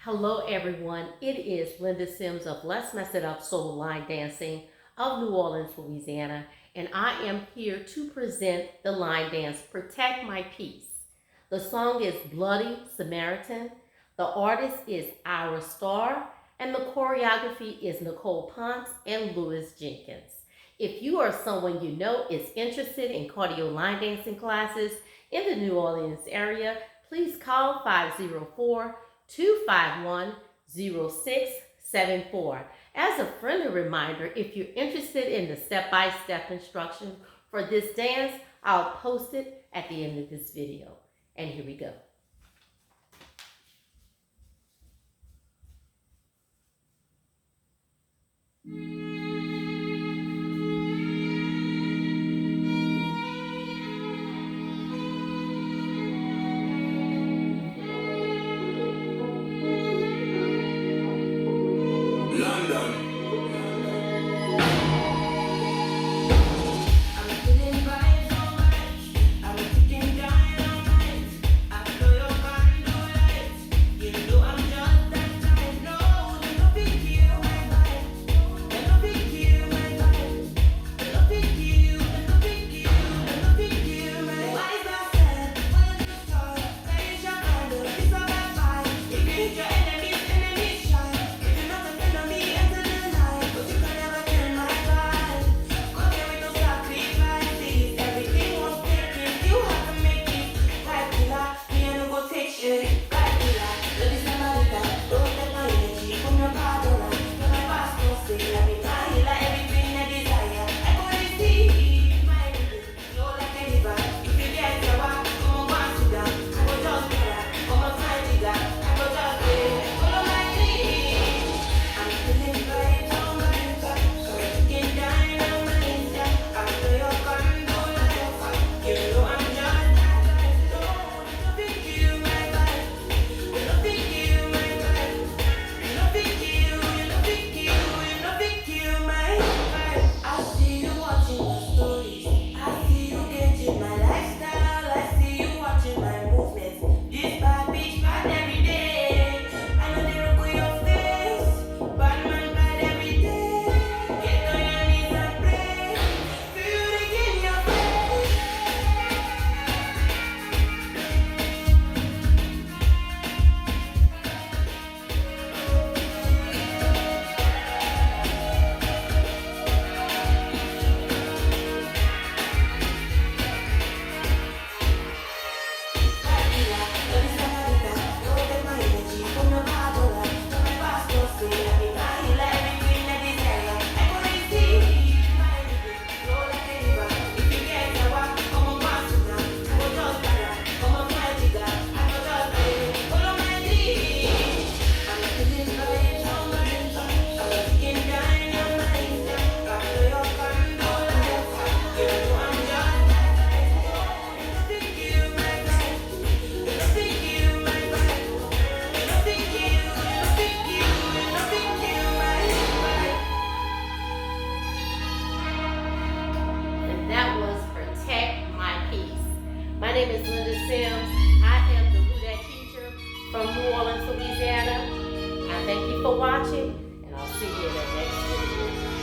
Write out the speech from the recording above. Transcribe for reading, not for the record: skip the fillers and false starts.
Hello everyone, it is Linda Sims of Let's Mess It Up Soul Line Dancing of New Orleans, Louisiana, and I am here to present the line dance Protect My Peace. The song is Bloody Samaritan, the artist is AYRA STARR, and the choreography is NICOLE and JENKINS. If you or someone you know is interested in cardio line dancing classes in the New Orleans area, please call 504-251-0674. As a friendly reminder, if you're interested in the step-by-step instruction for this dance, I'll post it at the end of this video. And here we go. My name is Linda Sims. I am the Ludat teacher from New Orleans, Louisiana. I thank you for watching, and I'll see you in the next video.